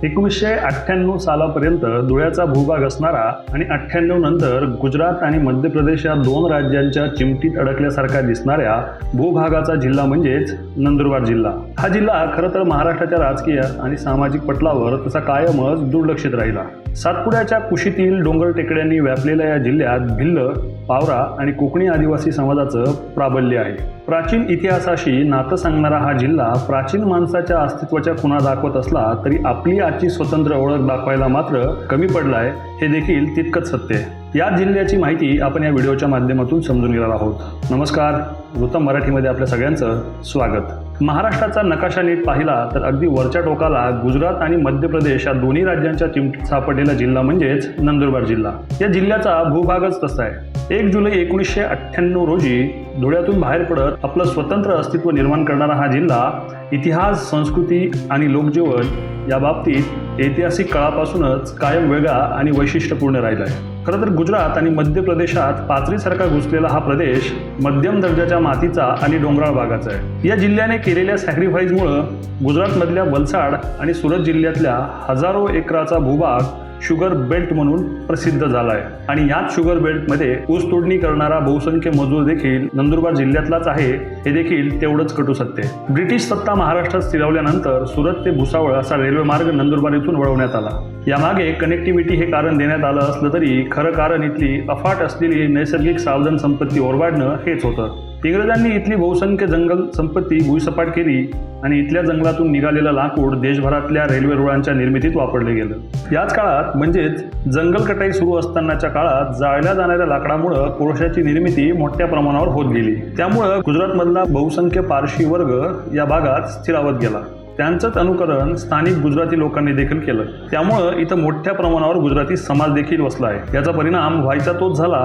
1998 सालापर्यंत धुळ्याचा भूभाग असणारा आणि 98 नंतर गुजरात आणि मध्य प्रदेश या दोन राज्यांच्या चिमटीत अडकल्यासारखा दिसणाऱ्या भूभागाचा जिल्हा म्हणजेच नंदुरबार जिल्हा। हा जिल्हा खरं तर महाराष्ट्राच्या राजकीय आणि सामाजिक पटलावर तसा कायमच दुर्लक्षित राहिला। सातपुड्याच्या कुशीतील डोंगर टेकड्यांनी व्यापलेल्या या जिल्ह्यात भिल्ल, पावरा आणि कोकणी आदिवासी समाजाचं प्राबल्य आहे। प्राचीन इतिहासाशी नातं सांगणारा हा जिल्हा प्राचीन माणसाच्या अस्तित्वाच्या खुणा दाखवत असला तरी आपली आजची स्वतंत्र ओळख दाखवायला मात्र कमी पडलाय हे देखील तितकंच सत्य आहे। या जिल्ह्याची माहिती आपण या व्हिडिओच्या माध्यमातून समजून घेणार आहोत। नमस्कार, वृत्तम मराठीमध्ये आपल्या सगळ्यांचं स्वागत। महाराष्ट्राचा नकाशा नीट पाहिला तर अगदी वरच्या टोकाला गुजरात आणि मध्य प्रदेश या दोन्ही राज्यांच्या चिमटीत सापडलेला जिल्हा म्हणजेच नंदुरबार जिल्हा। या जिल्ह्याचा भूभागच तसा आहे। 1 जुलै 1998 रोजी धुळ्यातून बाहेर पडत आपलं स्वतंत्र अस्तित्व निर्माण करणारा हा जिल्हा इतिहास, संस्कृती आणि लोकजीवन या बाबतीत ऐतिहासिक काळापासूनच कायम वेगळा आणि वैशिष्ट्यपूर्ण राहिला आहे। खरं तर गुजरात आणि मध्य प्रदेशात पाचरीसारखा घुसलेला हा प्रदेश मध्यम दर्जाच्या मातीचा आणि डोंगराळ भागाचा आहे। या जिल्ह्याने केलेल्या सॅक्रिफाईसमुळं गुजरातमधल्या वलसाड आणि सुरत जिल्ह्यातल्या हजारो एकराचा भूभाग शुगर बेल्ट म्हणून प्रसिद्ध झाला आहे आणि याच शुगर बेल्टमध्ये ऊस तोडणी करणारा बहुसंख्य मजूर देखील नंदुरबार जिल्ह्यातलाच आहे हे देखील तेवढंच कटू सत्य आहे। ब्रिटिश सत्ता महाराष्ट्रात स्थिरावल्यानंतर सुरत ते भुसावळ असा रेल्वे मार्ग नंदुरबार इथून वळवण्यात आला। यामागे कनेक्टिव्हिटी हे कारण देण्यात आलं असलं तरी खरं कारण इथली अफाट असलेली नैसर्गिक साधन संपत्ती ओरबाडणं हेच होतं। इंग्रजांनी इथली बहुसंख्य जंगल संपत्ती भुईसपाट केली आणि इथल्या जंगलातून निघालेलं लाकूड देशभरातल्या रेल्वे रुळांच्या निर्मितीत वापरले गेलं। याच काळात म्हणजेच जंगल कटाई सुरू असतानाच्या काळात जाळल्या जाणाऱ्या लाकडामुळं कोळशाची निर्मिती मोठ्या प्रमाणावर होत गेली। त्यामुळं गुजरातमधला बहुसंख्य पारशी वर्ग या भागात स्थिरावत गेला। त्यांचंच अनुकरण स्थानिक गुजराती लोकांनी देखील केलं। त्यामुळं इथं मोठ्या प्रमाणावर गुजराती समाज देखील वसला आहे। याचा परिणाम व्हायचा तोच झाला।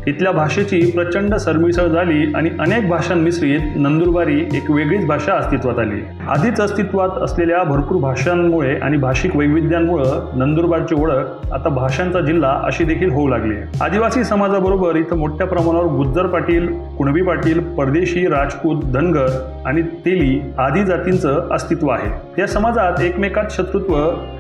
इथल्या भाषेची प्रचंड सरमिसळ झाली आणि अनेक भाषांमिश्रित नंदुरबारी एक वेगळीच भाषा अस्तित्वात आली। आधीच अस्तित्वात असलेल्या भरपूर भाषांमुळे आणि भाषिक वैविध्यांमुळं नंदुरबारची ओळख आता भाषांचा जिल्हा अशी देखील होऊ लागली। आदिवासी समाजाबरोबर इथं मोठ्या प्रमाणावर गुज्जर पाटील, कुणबी पाटील, परदेशी, राजपूत, धनगर आणि तेली आदी जातींचं अस्तित्व आहे। या समाजात एकमेकात शत्रुत्व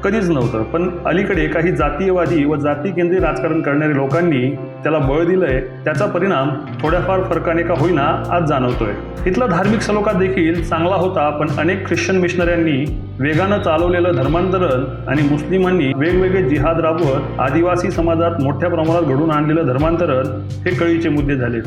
कधीच नव्हतं, पण अलीकडे काही जातीयवादी व जाती केंद्रीय राजकारण करणाऱ्या लोकांनी त्याला बळ दिलंय। त्याचा परिणाम थोड्याफार फरकाने का होईना आज जाणवतोय। इथला धार्मिक सलोखा देखील चांगला होता, पण अनेक ख्रिश्चन मिशनऱ्यांनी वेगानं चालवलेलं धर्मांतरण आणि मुस्लिमांनी वेगवेगळे जिहाद राबवत आदिवासी समाजात मोठ्या प्रमाणात घडून आणलेलं धर्मांतरण हे कळीचे मुद्दे झालेत।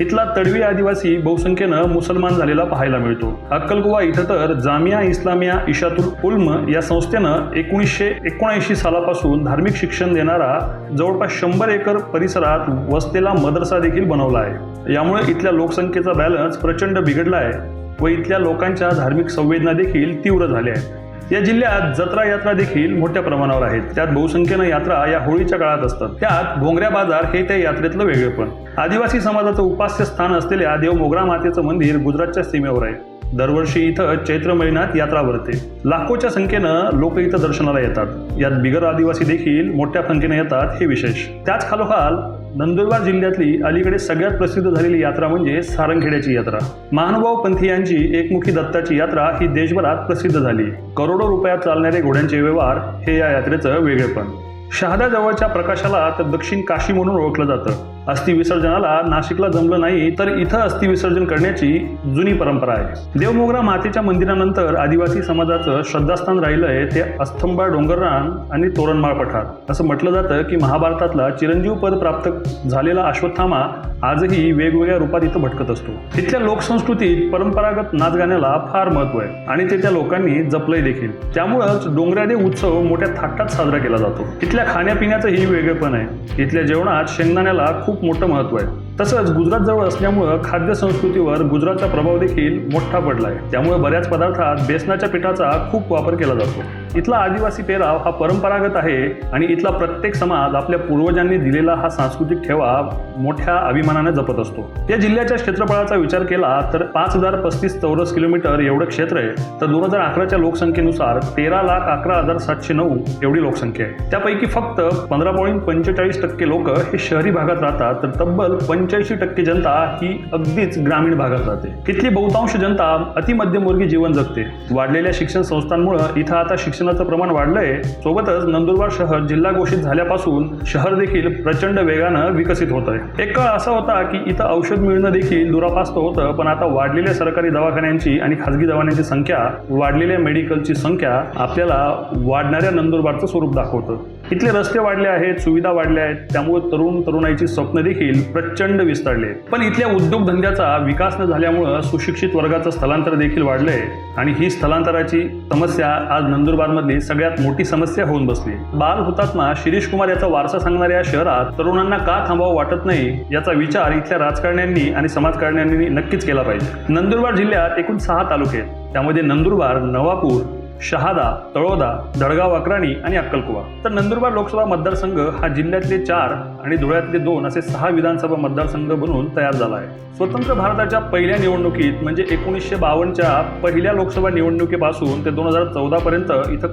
इथला तडवी आदिवासी बहुसंख्येनं मुसलमान झालेला पाहायला मिळतो। अक्कलकुवा इथं तर जामिया इस्लामिया इशातुल उल्म या संस्थेनं 1979 सालापासून धार्मिक शिक्षण देणारा जवळपास 100 एकर परिसरात वसलेला मदरसा देखील बनवला आहे। यामुळे इथल्या लोकसंख्येचा बॅलन्स प्रचंड बिघडला आहे व इथल्या लोकांच्या धार्मिक संवेदना देखील तीव्र झाल्या आहेत। या जिल्ह्यात जत्रा यात्रा देखील मोठ्या प्रमाणावर आहेत। त्यात बहुसंख्येनं यात्रा या होळीच्या काळात असतात। त्यात भोंगऱ्या बाजार हे त्या यात्रेतलं वेगळेपण। आदिवासी समाजाचं उपास्य स्थान असलेल्या देव मोगरा मातेचं मंदिर गुजरातच्या सीमेवर आहे। दरवर्षी इथं चैत्र महिन्यात यात्रा भरते। लाखोच्या संख्येनं लोक इथं दर्शनाला येतात। यात बिगर आदिवासी देखील मोठ्या संख्येने येतात हे विशेष। त्याच खालोखाल नंदुरबार जिल्ह्यातली अलीकडे सगळ्यात प्रसिद्ध झालेली यात्रा म्हणजे सारंगखेड्याची यात्रा। महानुभाव पंथीयांची एकमुखी दत्ताची यात्रा ही देशभरात प्रसिद्ध झाली। करोडो रुपयात चालणारे घोड्यांचे व्यवहार हे या यात्रेचं वेगळेपण। शहाद्याजवळच्या प्रकाशाला तर दक्षिण काशी म्हणून ओळखलं जातं। अस्थि विसर्जनाला नाशिकला जमलं नाही तर इथं अस्थि विसर्जन करण्याची जुनी परंपरा आहे। देवमोगरा मातेच्या मंदिरानंतर आदिवासी समाजाचं श्रद्धास्थान राहिलंय ते अस्तंबा डोंगररान आणि तोरणमाळ पठार। असं म्हटलं जातं की महाभारतातला चिरंजीव पद प्राप्त झालेला अश्वत्थामा आजही वेगवेगळ्या रूपात इथं भटकत असतो। तिथल्या लोकसंस्कृतीत परंपरागत नाच गाण्याला फार महत्व आहे आणि ते त्या लोकांनी जपलंय देखील। त्यामुळंच डोंगरादेव उत्सव मोठ्या थाटात साजरा केला जातो। इथल्या खाण्यापिण्याचंही वेगळेपण आहे। इथल्या जेवणात शेंगदाण्याला खूप मोठं महत्व आहे। तसंच गुजरात जवळ असल्यामुळं खाद्य संस्कृतीवर गुजरातचा प्रभाव देखील मोठा पडलाय। त्यामुळे बऱ्याच पदार्थात बेसनाच्या पिठाचा खूप वापर केला जातो। इथला आदिवासी पेहराव हा परंपरागत आहे आणि इथला प्रत्येक समाज आपल्या पूर्वजांनी दिलेला हा सांस्कृतिक ठेवा मोठ्या अभिमानाने जपत असतो। या जिल्ह्याच्या क्षेत्रफळाचा विचार केला तर 5035 चौरस किलोमीटर एवढं क्षेत्र आहे, तर 2011च्या लोकसंख्येनुसार 13,11,709 एवढी लोकसंख्या आहे। त्यापैकी फक्त 15.45% लोक हे शहरी भागात राहतात, तर तब्बल 85% जनता ही अगदीच ग्रामीण भागात राहते. इथली बहुतांश जनता अतिमध्यमवर्गीय जीवन जगते. वाढलेल्या शिक्षण संस्थांमुळे इथं आता शिक्षणाचं प्रमाण वाढलंय. सोबतच नंदुरबार शहर जिल्हा घोषित झाल्यापासून शहर देखील प्रचंड वेगानं विकसित होत आहे. एक काळ असा होता की इथं औषध मिळणं देखील दुरापास्त होतं, पण आता वाढलेल्या सरकारी दवाखान्यांची आणि खासगी दवाखान्यांची संख्या, वाढलेल्या मेडिकलची संख्या आपल्याला वाढणाऱ्या नंदुरबारचं स्वरूप दाखवतं. इथले रस्ते वाढले आहेत, सुविधा वाढल्या आहेत, त्यामुळे तरुणाईची स्वप्न देखील प्रचंड विस्तारले. पण इथल्या उद्योगधंद्याचा विकास न झाल्यामुळं सुशिक्षित वर्गाचं स्थलांतर देखील वाढलंय आणि ही स्थलांतराची समस्या आज नंदुरबारमधली सगळ्यात मोठी समस्या होऊन बसली. बाल हुतात्मा शिरीष कुमार याचा वारसा सांगणाऱ्या या शहरात तरुणांना का थांबावं वाटत नाही याचा विचार इथल्या राजकारण्यांनी आणि समाजकारण्यांनी नक्कीच केला पाहिजे. नंदुरबार जिल्ह्यात एकूण 6 तालुके आहेत. त्यामध्ये नंदुरबार, नवापूर, शहादा, तळोदा, दडगाव, अक्राणी आणि अक्कलकुवा. तर नंदुरबार लोकसभा मतदारसंघ हा जिल्ह्यातले 4 आणि धुळ्यातले 2 असे 6 विधानसभा मतदारसंघ बनून तयार झाला आहे. स्वतंत्र भारताच्या पहिल्या निवडणुकीत म्हणजे 1952च्या पहिल्या लोकसभा निवडणुकीपासून ते 2014 पर्यंत इथं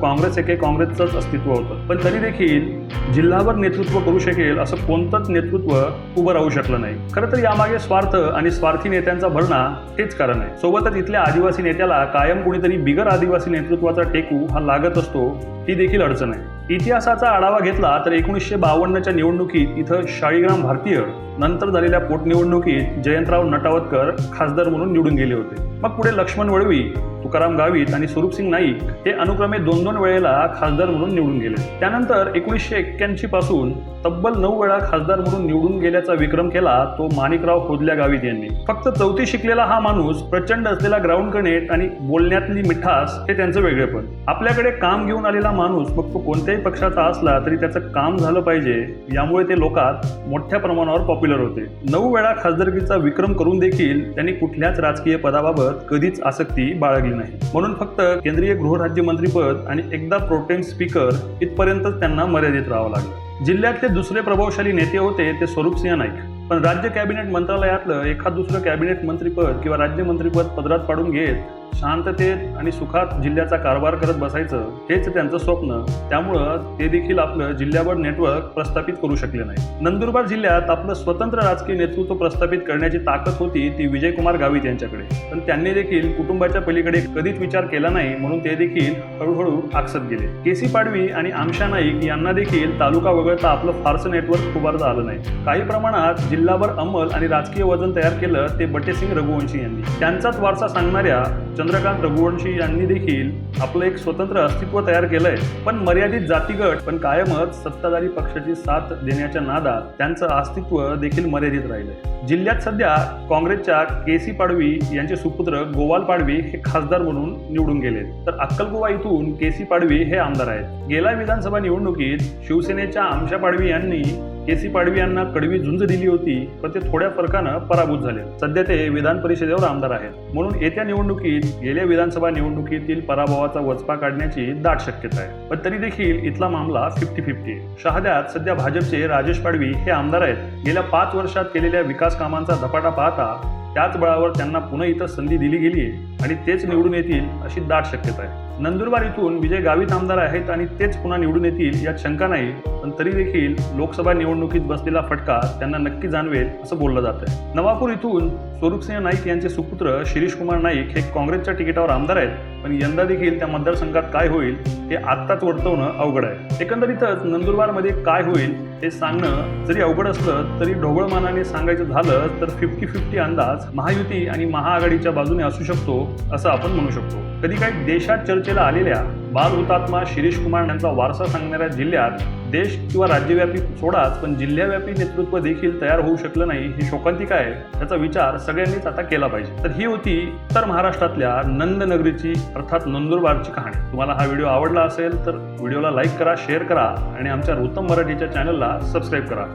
काँग्रेसचंच अस्तित्व होतं. पण तरी देखील जिल्हाभर नेतृत्व करू शकेल असं कोणतंच नेतृत्व उभं राहू शकलं नाही. खरं तर यामागे स्वार्थ आणि स्वार्थी नेत्यांचा भरणा हेच कारण आहे. सोबतच इथल्या आदिवासी नेत्याला कायम कुणीतरी बिगर आदिवासी नेतृत्वाचा टेकू हा लागत असतो, ही देखील अडचण आहे. इतिहासाचा आढावा घेतला तर 1952च्या निवडणुकीत इथं शाळीग्राम भारतीय, नंतर झालेल्या पोटनिवडणुकीत जयंतराव नटावतकर खासदार म्हणून निवडून गेले होते. मग पुढे लक्ष्मण वळवी, तुकाराम गावित आणि स्वरूपसिंग नाईक हे अनुक्रमे 2-2 वेळेला खासदार म्हणून निवडून गेले. त्यानंतर 1981 पासून तब्बल 9 वेळा खासदार म्हणून निवडून गेल्याचा विक्रम केला तो माणिकराव होदल्या गावित यांनी. फक्त 4थी शिकलेला हा माणूस, प्रचंड असलेला ग्राउंड कनेक्ट आणि बोलण्यातली मिठास हे त्यांचं वेगळेपण. आपल्याकडे काम घेऊन आलेला माणूस मग तो कोणत्याही पक्षाचा असला तरी त्याचं काम झालं पाहिजे, यामुळे ते लोकात मोठ्या प्रमाणावर पॉप्युलर होते. 9 वेळा खासदारकीचा विक्रम करून देखील त्यांनी कुठल्याच राजकीय पदाबाबत कधीच आसक्ती बाळगली नाही. म्हणून फक्त केंद्रीय गृहराज्यमंत्रीपद आणि एकदा प्रोटेम स्पीकर इथपर्यंतच त्यांना मर्यादित राहावं लागलं. जिल्ह्यातले दुसरे प्रभावशाली नेते होते ते स्वरूपसिंह नाईक. पण राज्य कॅबिनेट मंत्रालयातलं एखाद दुसरं कॅबिनेट मंत्रीपद किंवा राज्यमंत्रीपद पदरात पाडून घेत शांततेत आणि सुखात जिल्ह्याचा कारभार करत बसायचं हेच त्यांचं स्वप्न. त्यामुळं ते देखील आपलं जिल्ह्याभर नेटवर्क प्रस्थापित करू शकले नाही. नंदुरबार जिल्ह्यात आपलं स्वतंत्र राजकीय नेतृत्व प्रस्थापित करण्याची ताकद होती ती विजयकुमार गावित यांच्याकडे. पण त्यांनी देखील कुटुंबाच्या पलीकडे कधीच विचार केला नाही, म्हणून ते देखील हळूहळू आकसत गेले. केसी पाडवी आणि आमशा नाईक यांना देखील तालुका वगळता आपलं फारसं नेटवर्क उभारता आलं नाही. काही प्रमाणात जिल्हाभर अंमल आणि राजकीय वजन तयार केलं ते बटेसिंग रघुवंशी यांनी. त्यांचाच वारसा सांगणाऱ्या चंद्रकांत रघुवंशी यांनी देखील आपलं एक स्वतंत्र अस्तित्व तयार केलंय. पण मर्यादित जातीगट पण कायमच सत्ताधारी पक्षाची साथ देण्याच्या नादात त्यांचं अस्तित्व देखील मर्यादित राहिलंय. जिल्ह्यात सध्या काँग्रेसच्या केसी पाडवी यांचे सुपुत्र गोवाल पाडवी हे खासदार म्हणून निवडून गेले. तर अक्कलकुवा इथून केसी पाडवी हे आमदार आहेत. गेल्या विधानसभा निवडणुकीत शिवसेनेच्या आमशा पाडवी यांनी केसी पाडवी यांना कडवी झुंज दिली होती, पण ते थोड्या फरकानं पराभूत झाले. सध्या ते विधान परिषदेवर आमदार आहेत. म्हणून येत्या निवडणुकीत गेल्या विधानसभा निवडणुकीतील पराभवाचा वचपा काढण्याची दाट शक्यता आहे. पण तरी देखील इथला मामला 50-50 आहे. शहाद्यात सध्या भाजपचे राजेश पाडवी हे आमदार आहेत. गेल्या 5 वर्षात केलेल्या विकास कामांचा धपाटा पाहता त्याच बळावर त्यांना पुन्हा इथं संधी दिली गेली आहे आणि तेच निवडून येतील अशी दाट शक्यता आहे. नंदुरबार इथून विजय गावित आमदार आहेत आणि तेच पुन्हा निवडून येतील यात शंका नाही. पण तरी देखील लोकसभा निवडणुकीत बसलेला फटका त्यांना नक्की जाणवेल असं बोललं जात आहे. नवापूर इथून स्वरूपसिंह नाईक यांचे सुपुत्र शिरीष कुमार नाईक हे काँग्रेसच्या तिकिटावर आमदार आहेत. पण यंदा देखील त्या मतदारसंघात काय होईल हे आत्ताच वर्तवणं अवघड आहे. एकंदरीतच नंदुरबारमध्ये काय होईल हे सांगणं जरी अवघड असलं तरी ढोबळमानाने सांगायचं झालं तर 50-50 अंदाज महायुती आणि महाआघाडीच्या बाजूने असू शकतो असं आपण म्हणू शकतो. कधी काही देशात चर्चेला आलेल्या बाल हुतात्मा शिरीष कुमार यांचा वारसा सांगणाऱ्या जिल्ह्यात देश किंवा राज्यव्यापी सोडाच पण जिल्ह्याव्यापी नेतृत्व देखील तयार होऊ शकलं नाही ही शोकांतिका आहे. त्याचा विचार सगळ्यांनीच आता केला पाहिजे. तर ही होती उत्तर महाराष्ट्रातल्या नंदनगरीची अर्थात नंदुरबारची कहाणी. तुम्हाला हा व्हिडिओ आवडला असेल तर व्हिडिओला लाईक करा, शेअर करा आणि आमच्या उत्तम मराठीच्या चॅनलला सबस्क्राईब करा.